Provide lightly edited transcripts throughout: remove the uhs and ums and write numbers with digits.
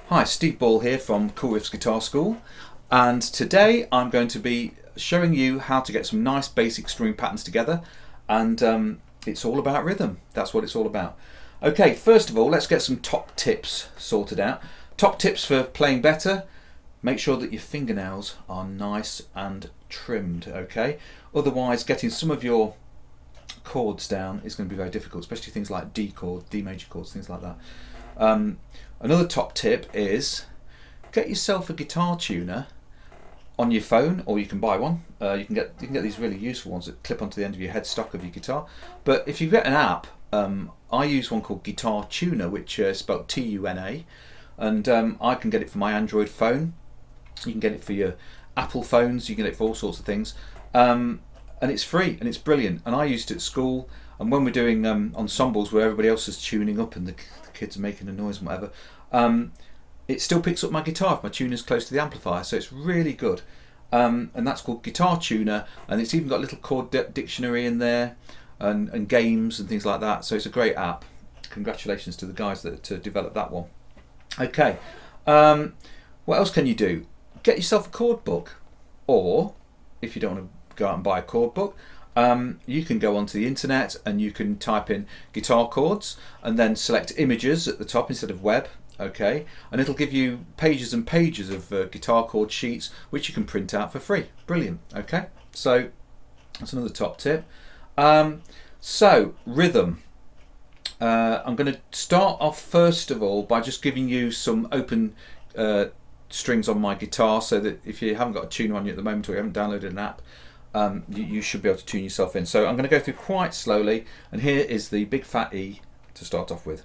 Hi, Steve Ball here from Coolriffs Guitar School, and today I'm going to be showing you how to get some nice basic strumming patterns together, and it's all about rhythm. That's what it's all about. Okay, first of all, let's get some top tips sorted out. Top tips for playing better: make sure that your fingernails are nice and trimmed, okay? Otherwise, getting some of your chords down is going to be very difficult, especially things like D chord, D major chords, things like that. Another top tip is get yourself a guitar tuner on your phone, or you can buy one. You can get these really useful ones that clip onto the end of your headstock of your guitar. But if you get an app, I use one called Guitar Tuner, which is spelled T-U-N-A, and I can get it for my Android phone. You can get it for your Apple phones. You can get it for all sorts of things, and it's free and it's brilliant. And I used it at school, and when we're doing ensembles where everybody else is tuning up and the kids are making a noise and whatever, it still picks up my guitar if my tuner's close to the amplifier, so it's really good. And that's called Guitar Tuner, and it's even got a little chord dictionary in there and games and things like that, so it's a great app. Congratulations to the guys that developed that one. Okay, what else can you do? Get yourself a chord book, or if you don't want to go out and buy a chord book, you can go onto the internet and you can type in guitar chords and then select images at the top instead of web, okay, and it'll give you pages and pages of guitar chord sheets which you can print out for free. Brilliant. Okay, so that's another top tip. So rhythm, I'm going to start off first of all by just giving you some open strings on my guitar, so that if you haven't got a tuner on you at the moment or you haven't downloaded an app, you should be able to tune yourself in. So I'm going to go through quite slowly, and here is the big fat E to start off with.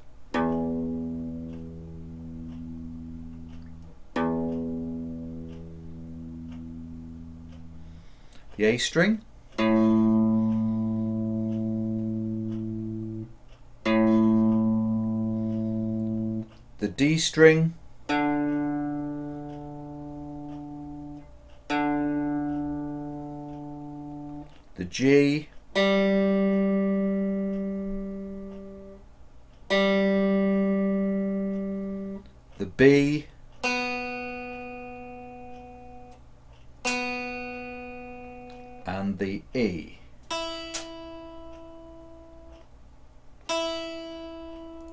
The A string, the D string, the G, the B, and the E.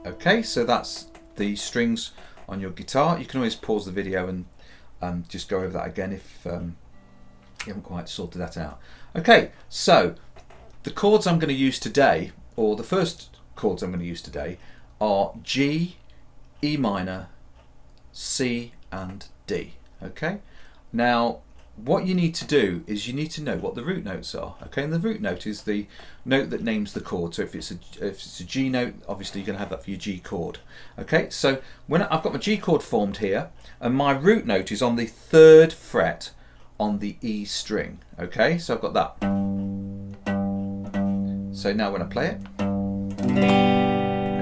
Okay, so that's the strings on your guitar. You can always pause the video and just go over that again if you haven't quite sorted that out. Okay, so the chords I'm going to use today, or the first chords I'm going to use today, are G, E minor, C and D. Okay, now what you need to do is you need to know what the root notes are. Okay, and the root note is the note that names the chord. So if it's a G note, obviously you're going to have that for your G chord. Okay, so when I've got my G chord formed here, and my root note is on the 3rd fret on the E string. Okay, so I've got that. So now when I play it,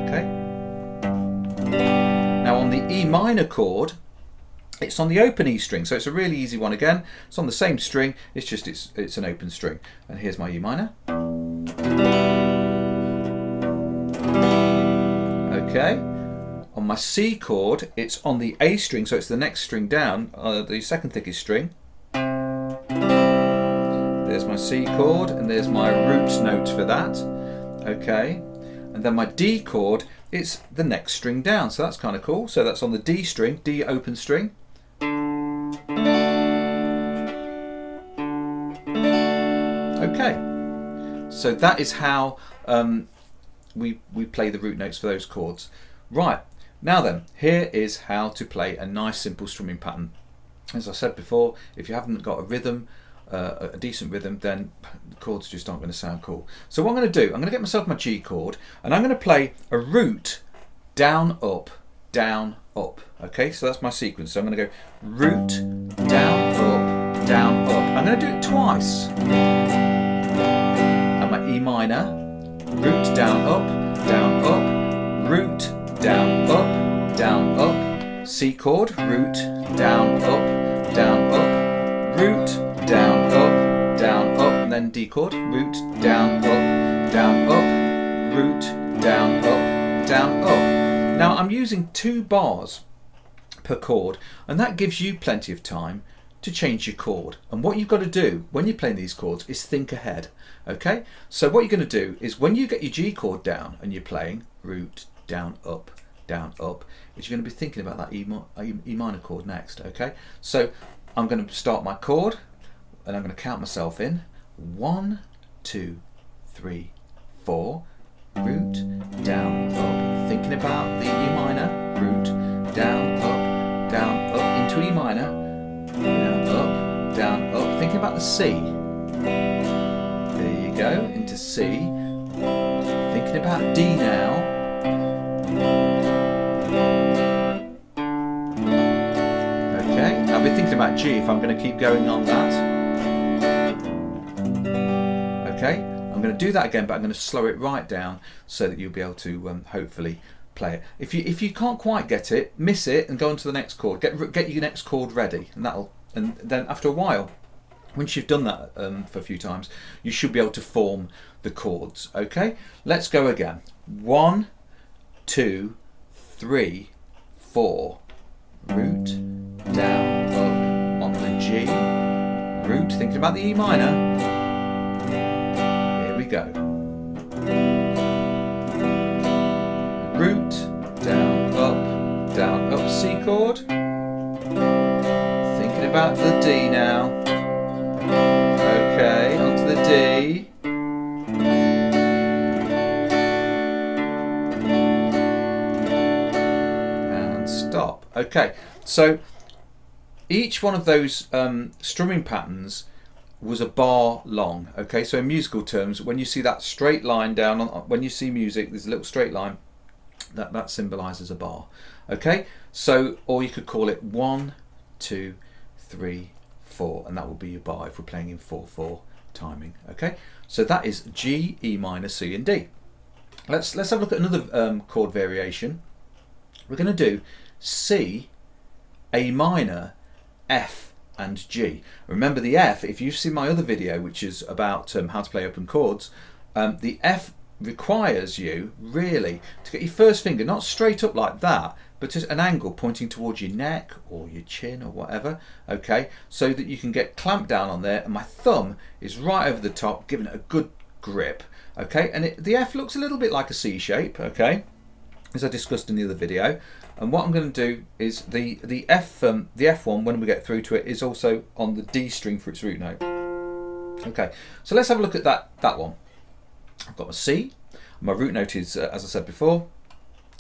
okay, now on the E minor chord, it's on the open E string, so it's a really easy one again. It's on the same string, it's just it's an open string. And here's my E minor. Okay, on my C chord, it's on the A string, so it's the next string down, the second thickest string. There's my C chord, and there's my root note for that. Okay, and then my D chord, it's the next string down, so that's kind of cool. So that's on the D string, D open string. Okay, so that is how we play the root notes for those chords. Right, now then, here is how to play a nice simple strumming pattern. As I said before, if you haven't got a rhythm, a decent rhythm, then the chords just aren't going to sound cool. So what I'm going to do, I'm going to get myself my G chord, and I'm going to play a root, down, up, down, up. Okay, so that's my sequence. So I'm going to go root, down, up, down, up. I'm going to do it twice. And my E minor, root, down, up, root, down, up, down, up. C chord, root, down, up, root, down, up, and then D chord, root, down, up, root, down, up. Now I'm using 2 bars per chord, and that gives you plenty of time to change your chord. And what you've got to do when you're playing these chords is think ahead. Okay, so what you're going to do is when you get your G chord down and you're playing root, down, up, is you're going to be thinking about that E minor chord next. Okay, so I'm going to start my chord and I'm going to count myself in. 1, 2, 3, 4, root, down, up, thinking about the E minor, root, down, up, into E minor, down, up, thinking about the C. There you go, into C, thinking about D now. Okay, I'll be thinking about G if I'm going to keep going on that. Okay, I'm going to do that again, but I'm going to slow it right down so that you'll be able to hopefully play it. If you can't quite get it, miss it and go on to the next chord. Get your next chord ready, and then after a while, once you've done that for a few times, you should be able to form the chords. Okay, let's go again. 1, 2, 3, 4, root, down, up, on the G, root, thinking about the E minor. Here we go. Root, down, up, C chord. Thinking about the D now. Okay, onto the D. Stop. Okay, so each one of those strumming patterns was a bar long. Okay, so in musical terms, when you see that straight line down, when you see music, there's a little straight line that symbolizes a bar. Okay, so or you could call it 1, 2, 3, 4, and that will be your bar if we're playing in 4/4 timing. Okay, so that is G, E minor, C, and D. Let's have a look at another chord variation. We're going to do C, A minor, F and G. Remember the F, if you've seen my other video which is about how to play open chords, the F requires you really to get your first finger not straight up like that, but at an angle pointing towards your neck or your chin or whatever, okay, so that you can get clamped down on there, and my thumb is right over the top giving it a good grip. Okay, and the F looks a little bit like a C shape, okay, as I discussed in the other video. And what I'm going to do is the F1, when we get through to it, is also on the D string for its root note. Okay, so let's have a look at that one. I've got my C. My root note is, as I said before,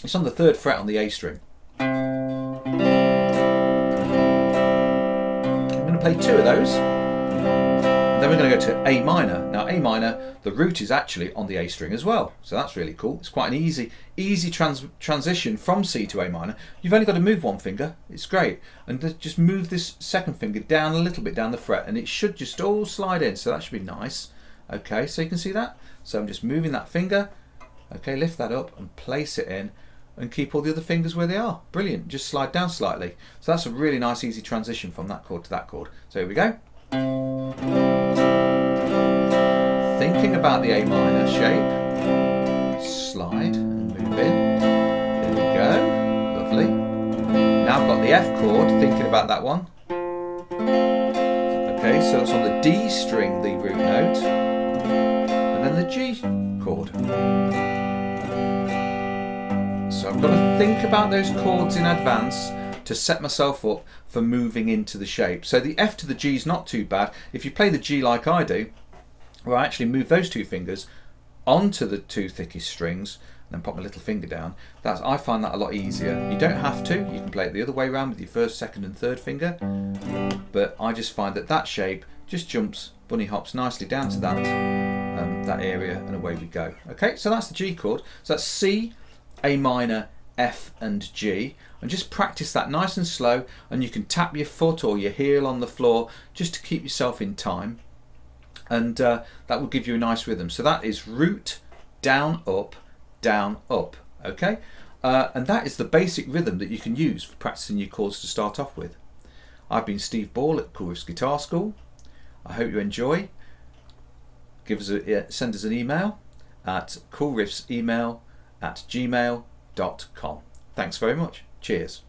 it's on the 3rd fret on the A string. I'm going to play 2 of those. Then we're going to go to A minor. Now A minor, the root is actually on the A string as well, so that's really cool. It's quite an easy transition from C to A minor. You've only got to move one finger, it's great, and just move this second finger down a little bit down the fret, and it should just all slide in, so that should be nice. Okay, so you can see that. So I'm just moving that finger, okay, lift that up and place it in, and keep all the other fingers where they are. Brilliant, just slide down slightly. So that's a really nice easy transition from that chord to that chord. So here we go. Thinking about the A minor shape, slide and move in. There we go, lovely. Now I've got the F chord, thinking about that one. Okay, so it's on the D string, the root note, and then the G chord. So I've got to think about those chords in advance to set myself up for moving into the shape. So the F to the G is not too bad. If you play the G like I do, where I actually move those 2 fingers onto the 2 thickest strings and then pop my little finger down, I find that a lot easier. You don't have to, you can play it the other way around with your 1st, 2nd and 3rd finger, but I just find that shape just jumps, bunny hops nicely down to that area, and away we go. Okay, so that's the G chord. So that's C, A minor, F and G, and just practice that nice and slow, and you can tap your foot or your heel on the floor just to keep yourself in time, and that will give you a nice rhythm. So that is root, down, up, okay, and that is the basic rhythm that you can use for practicing your chords to start off with. I've been Steve Ball at Coolriffs Guitar School. I hope you enjoy. Send us an email at coolriffsemail@gmail.com. Thanks very much. Cheers.